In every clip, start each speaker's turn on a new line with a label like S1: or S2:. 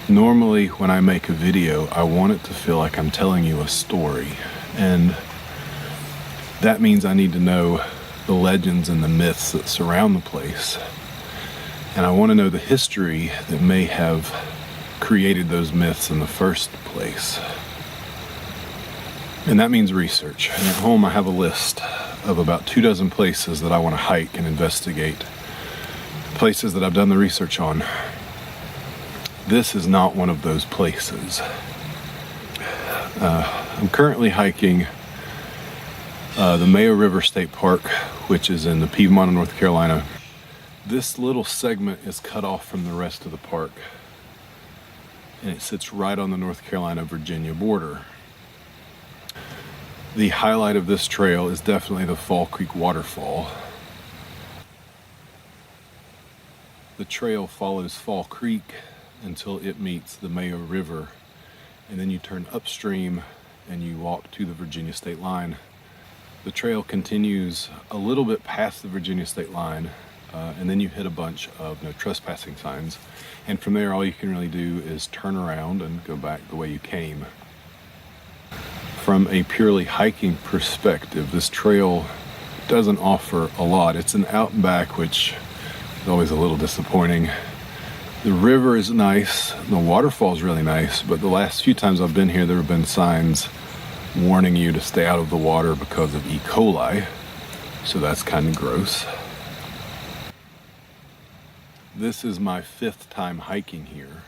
S1: Normally, when I make a video, I want it to feel like I'm telling you a story, and that means I need to know the legends and the myths that surround the place, and I want to know the history that may have created those myths in the first place. And that means research. And at home, I have a list of about 24 places that I want to hike and investigate, places that I've done the research on. This is not one of those places. I'm currently hiking the Mayo River State Park, which is in the Piedmont of North Carolina. This little segment is cut off from the rest of the park, and it sits right on the North Carolina-Virginia border. The highlight of this trail is definitely the Fall Creek waterfall. The trail follows Fall Creek until it meets the Mayo River, and then you turn upstream and you walk to the Virginia state line. The trail continues a little bit past the Virginia state line, and then you hit a bunch of no trespassing signs, and from there all you can really do is turn around and go back the way you came. From a purely hiking perspective, this trail doesn't offer a lot. It's an out and back, which is always a little disappointing. The river is nice, the waterfall is really nice, but the last few times I've been here, there have been signs warning you to stay out of the water because of E. coli, so that's kind of gross. This is my 5th time hiking here,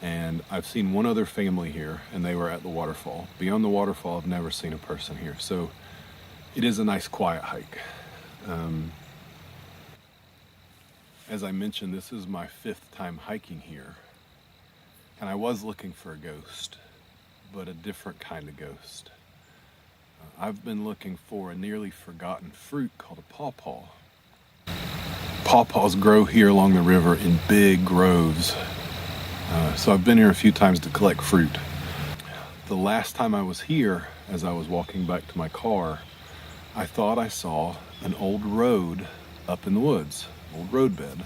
S1: and I've seen one other family here, and they were at the waterfall. Beyond the waterfall, I've never seen a person here, so it is a nice quiet hike. As I mentioned, this is my 5th time hiking here, and I was looking for a ghost, but a different kind of ghost. I've been looking for a nearly forgotten fruit called a pawpaw. Pawpaws grow here along the river in big groves, so I've been here a few times to collect fruit. The last time I was here, as I was walking back to my car, I thought I saw an old road up in the woods. Old roadbed.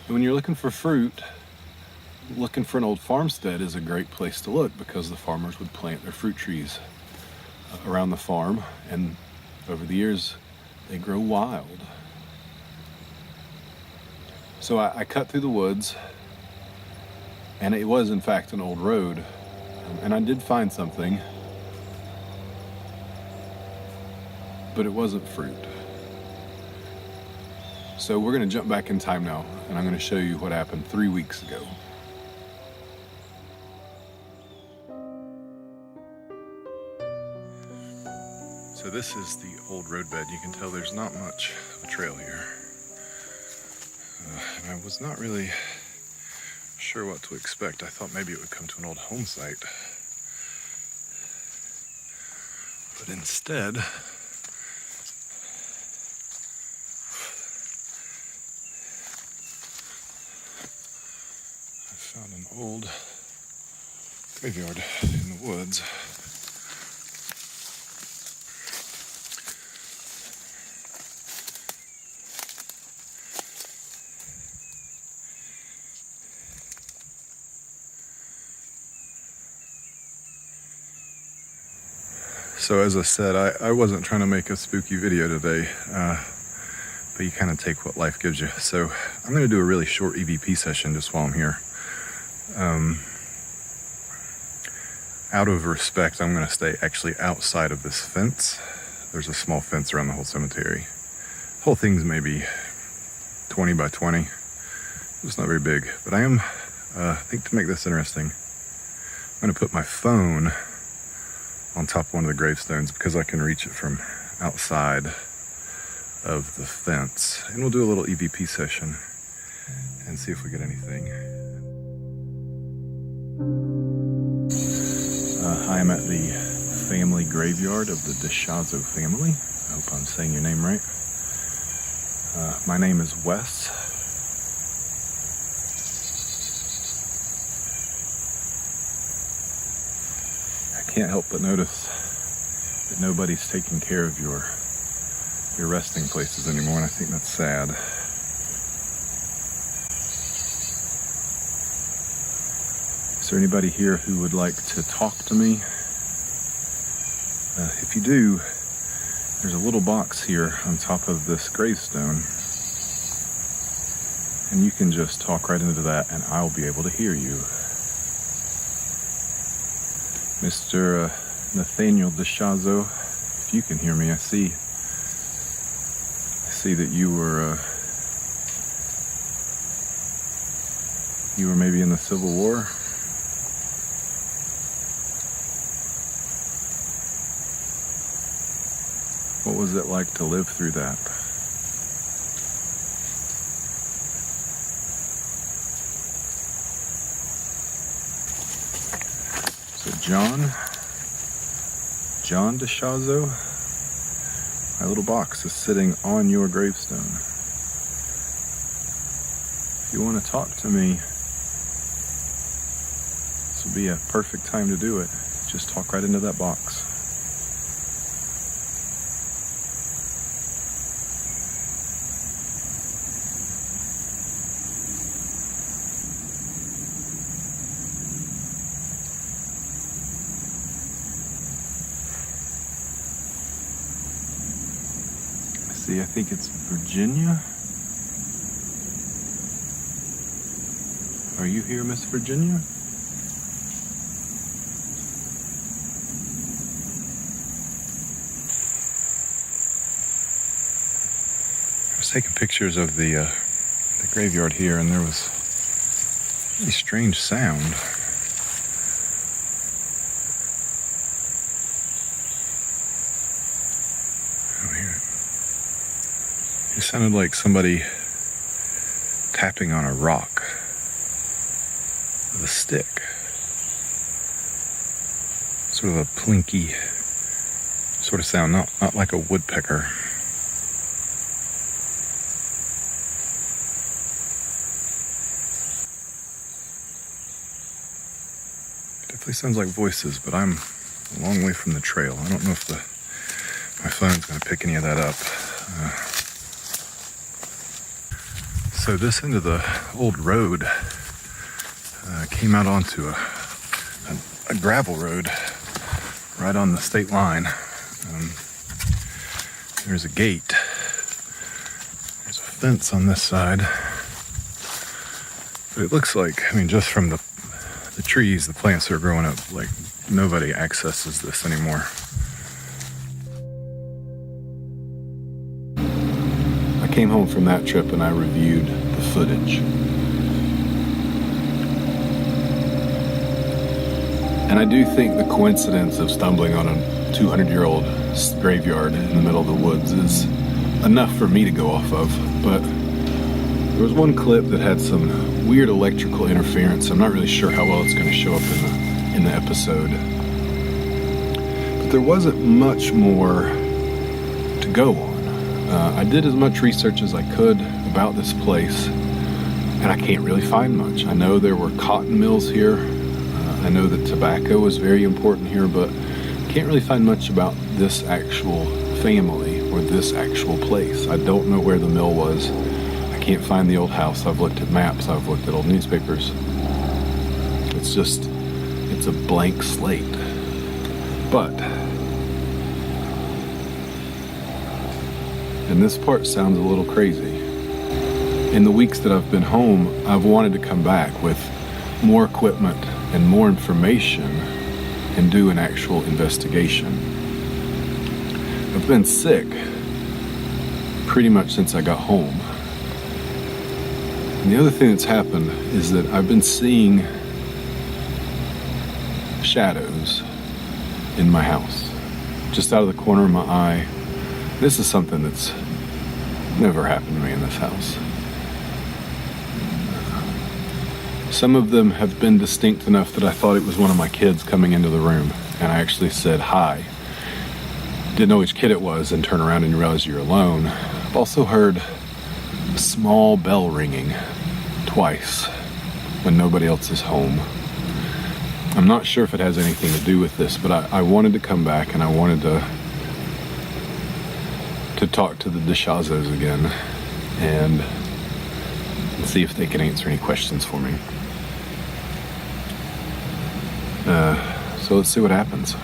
S1: And when you're looking for fruit, looking for an old farmstead is a great place to look, because the farmers would plant their fruit trees around the farm, and over the years they grow wild. So I cut through the woods, and it was in fact an old road, and I did find something, but it wasn't fruit. So we're going to jump back in time now, and I'm going to show you what happened 3 weeks ago. So this is the old roadbed. You can tell there's not much of a trail here. And I was not really sure what to expect. I thought maybe it would come to an old home site. But instead, found an old graveyard in the woods. So as I said, I wasn't trying to make a spooky video today, but you kind of take what life gives you. So I'm going to do a really short EVP session just while I'm here. Out of respect, I'm going to stay actually outside of this fence. There's a small fence around the whole cemetery. The whole thing's maybe 20 by 20. It's not very big, but I think to make this interesting, I'm going to put my phone on top of one of the gravestones because I can reach it from outside of the fence. And we'll do a little EVP session and see if we get anything. I'm at the family graveyard of the DeShazo family. I hope I'm saying your name right. My name is Wes. I can't help but notice that nobody's taking care of your resting places anymore, and I think that's sad. there anybody here who would like to talk to me? If you do, there's a little box here on top of this gravestone, and you can just talk right into that and I'll be able to hear you. Mr. Nathaniel DeShazo, if you can hear me, I see that you were maybe in the Civil War. What was it like to live through that? So John DeShazo, my little box is sitting on your gravestone. If you want to talk to me, this will be a perfect time to do it. Just talk right into that box. See, I think it's Virginia. Are you here, Miss Virginia? I was taking pictures of the graveyard here, and there was a really strange sound. It sounded like somebody tapping on a rock with a stick. Sort of a plinky sort of sound, not like a woodpecker. It definitely sounds like voices, but I'm a long way from the trail. I don't know if my phone's going to pick any of that up. So this end of the old road came out onto a gravel road right on the state line. There's a gate. There's a fence on this side. But it looks like, just from the trees, the plants that are growing up, like nobody accesses this anymore. I came home from that trip and I reviewed the footage. And I do think the coincidence of stumbling on a 200-year-old graveyard in the middle of the woods is enough for me to go off of. But there was one clip that had some weird electrical interference. I'm not really sure how well it's going to show up in the episode. But there wasn't much more to go on. I did as much research as I could about this place, and I can't really find much. I know there were cotton mills here. I know that tobacco was very important here, but I can't really find much about this actual family or this actual place. I don't know where the mill was. I can't find the old house. I've looked at maps. I've looked at old newspapers. It's a blank slate. But, and this part sounds a little crazy, in the weeks that I've been home, I've wanted to come back with more equipment and more information and do an actual investigation. I've been sick pretty much since I got home. And the other thing that's happened is that I've been seeing shadows in my house, just out of the corner of my eye. This is something that's never happened to me in this house. Some of them have been distinct enough that I thought it was one of my kids coming into the room, and I actually said hi. Didn't know which kid it was, and turn around and you realize you're alone. I've also heard a small bell ringing twice when nobody else is home. I'm not sure if it has anything to do with this, but I wanted to come back and I wanted to talk to the DeShazos again and see if they can answer any questions for me. So let's see what happens.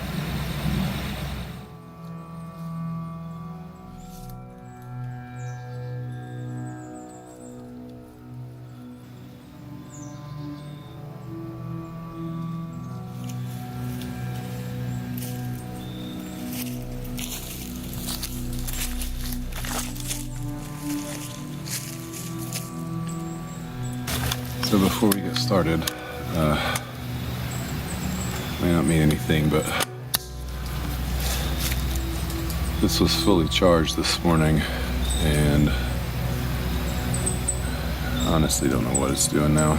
S1: So before we get started, may not mean anything, but this was fully charged this morning, and honestly don't know what it's doing now.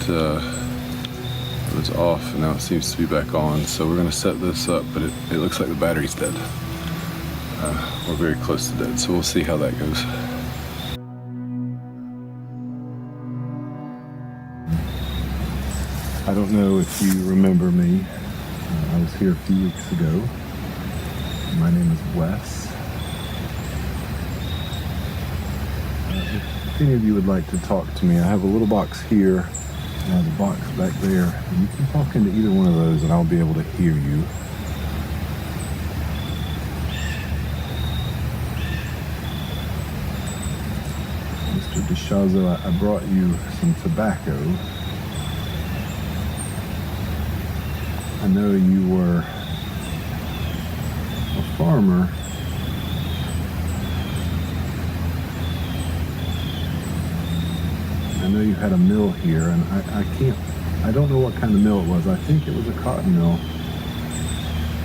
S1: It was off and now it seems to be back on, so we're going to set this up, but it looks like the battery's dead. We're very close to dead, so we'll see how that goes. I don't know if you remember me. I was here a few weeks ago. My name is Wes. If any of you would like to talk to me, I have a little box here, and I have a box back there. And you can talk into either one of those and I'll be able to hear you. Mr. DeShazo, I brought you some tobacco. I know you were a farmer. I know you had a mill here, and I don't know what kind of mill it was. I think it was a cotton mill.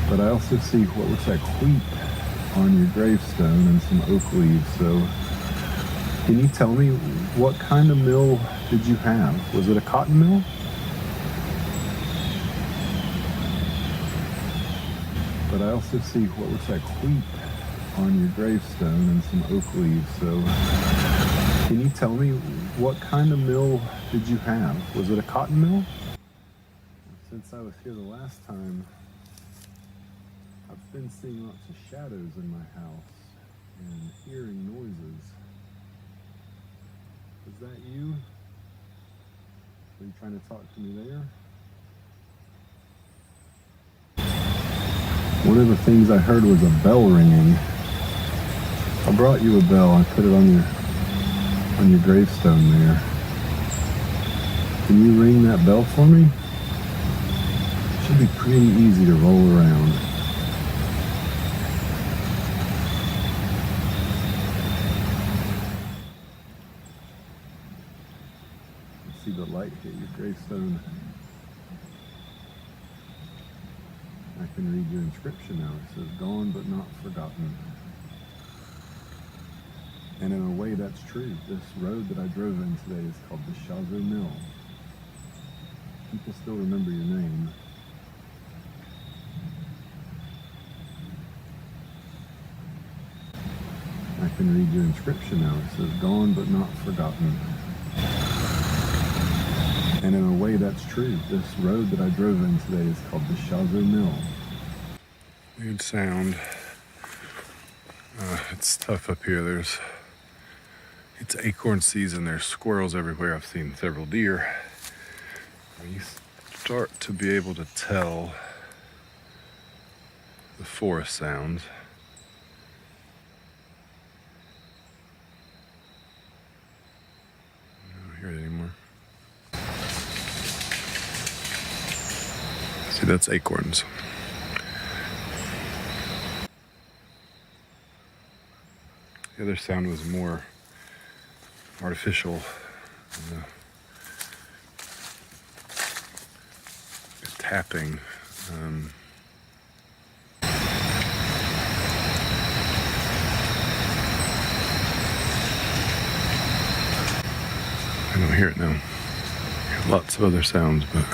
S1: But I also see what looks like wheat on your gravestone and some oak leaves. So can you tell me what kind of mill did you have? Was it a cotton mill? But I also see what looks like wheat on your gravestone and some oak leaves. So can you tell me what kind of mill did you have? Was it a cotton mill? Since I was here the last time, I've been seeing lots of shadows in my house and hearing noises. Is that you? Are you trying to talk to me there? One of the things I heard was a bell ringing. I brought you a bell. I put it on your gravestone there. Can you ring that bell for me? It should be pretty easy to roll around. See the light hit your gravestone. I can read your inscription now. It says, "Gone but not forgotten." And in a way, that's true. This road that I drove in today is called the DeShazo Mill. People still remember your name. I can read your inscription now. It says, "Gone but not forgotten." And in a way, that's true. This road that I drove in today is called the DeShazo Mill. Weird sound. It's tough up here. It's acorn season. There's squirrels everywhere. I've seen several deer. You start to be able to tell the forest sounds. I don't hear it anymore. See, that's acorns. The other sound was more artificial. Tapping. I don't hear it now. Lots of other sounds, but...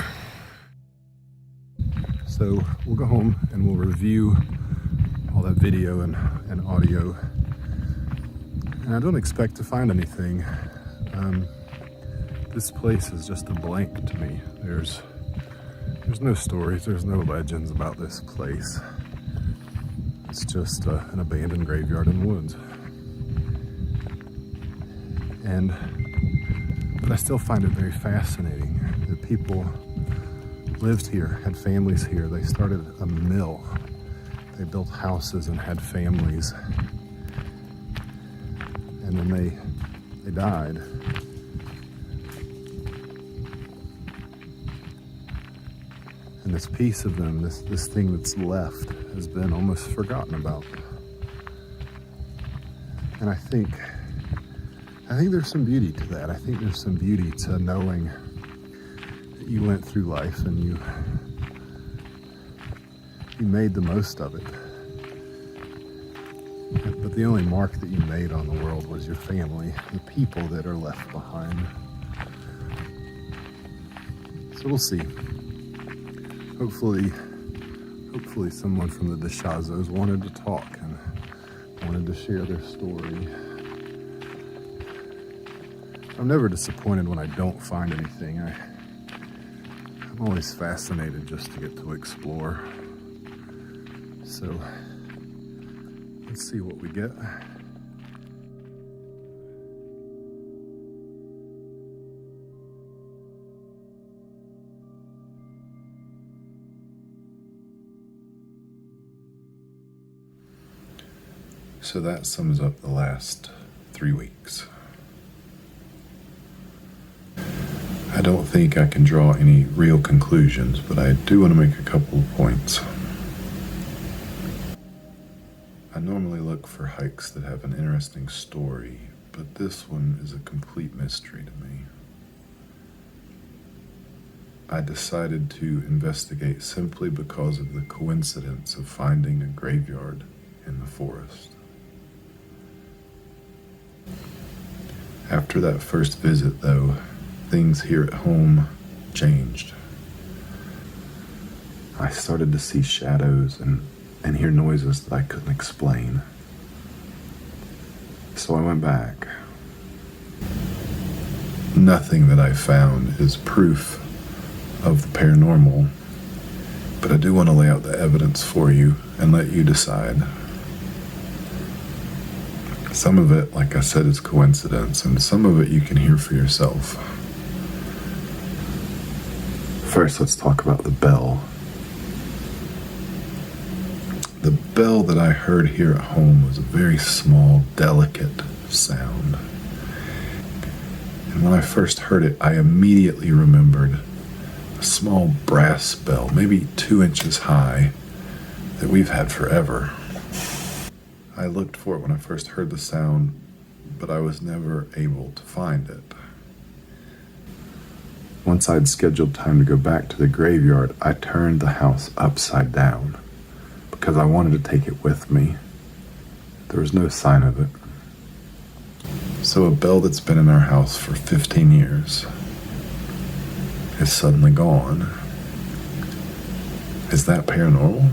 S1: So we'll go home and we'll review all that video and audio. And I don't expect to find anything. This place is just a blank to me. There's no stories, there's no legends about this place. It's just an abandoned graveyard in the woods. But I still find it very fascinating that people lived here, had families here. They started a mill. They built houses and had families. And then they died. And this piece of them, this thing that's left, has been almost forgotten about. And I think there's some beauty to that. I think there's some beauty to knowing that you went through life and you made the most of it. But the only mark that you made on the world was your family, the people that are left behind. So we'll see. Hopefully someone from the Deshazos wanted to talk and wanted to share their story. I'm never disappointed when I don't find anything. I'm always fascinated just to get to explore. So let's see what we get. So that sums up the last 3 weeks. I don't think I can draw any real conclusions, but I do want to make a couple of points. I normally look for hikes that have an interesting story, but this one is a complete mystery to me. I decided to investigate simply because of the coincidence of finding a graveyard in the forest. After that first visit, though, things here at home changed. I started to see shadows and hear noises that I couldn't explain. So I went back. Nothing that I found is proof of the paranormal, but I do want to lay out the evidence for you and let you decide. Some of it, like I said, is coincidence, and some of it you can hear for yourself. First, let's talk about the bell. The bell that I heard here at home was a very small, delicate sound. And when I first heard it, I immediately remembered a small brass bell, maybe 2 inches high, that we've had forever. I looked for it when I first heard the sound, but I was never able to find it. Once I'd scheduled time to go back to the graveyard, I turned the house upside down because I wanted to take it with me. There was no sign of it. So a bell that's been in our house for 15 years is suddenly gone. Is that paranormal?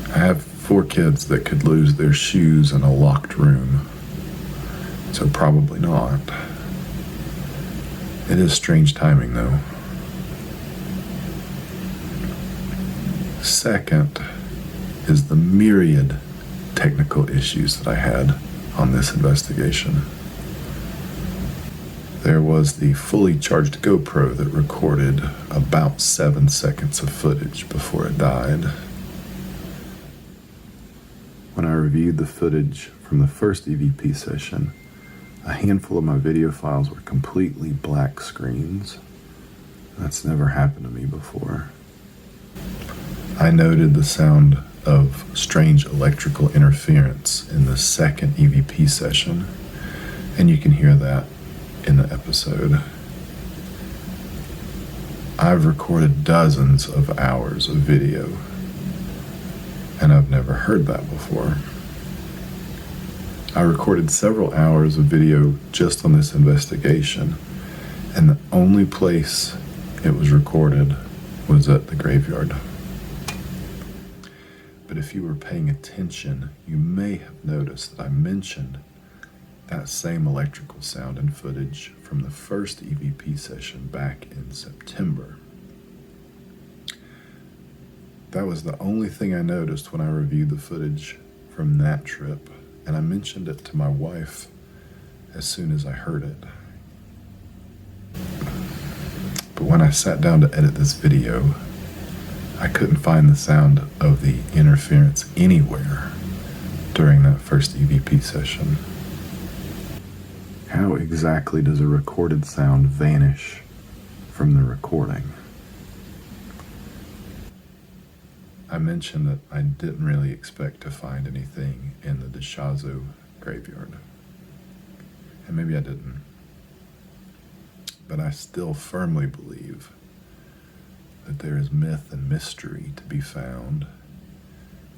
S1: I have 4 kids that could lose their shoes in a locked room, so probably not. It is strange timing, though. Second is the myriad technical issues that I had on this investigation. There was the fully charged GoPro that recorded about 7 seconds of footage before it died. When I reviewed the footage from the first EVP session, a handful of my video files were completely black screens. That's never happened to me before. I noted the sound of strange electrical interference in the second EVP session, and you can hear that in the episode. I've recorded dozens of hours of video, and I've never heard that before. I recorded several hours of video just on this investigation, and the only place it was recorded was at the graveyard. But if you were paying attention, you may have noticed that I mentioned that same electrical sound and footage from the first EVP session back in September. That was the only thing I noticed when I reviewed the footage from that trip, and I mentioned it to my wife as soon as I heard it. But when I sat down to edit this video, I couldn't find the sound of the interference anywhere during that first EVP session. How exactly does a recorded sound vanish from the recording? I mentioned that I didn't really expect to find anything in the Deshazo graveyard. And maybe I didn't. But I still firmly believe that there is myth and mystery to be found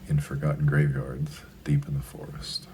S1: in forgotten graveyards deep in the forest.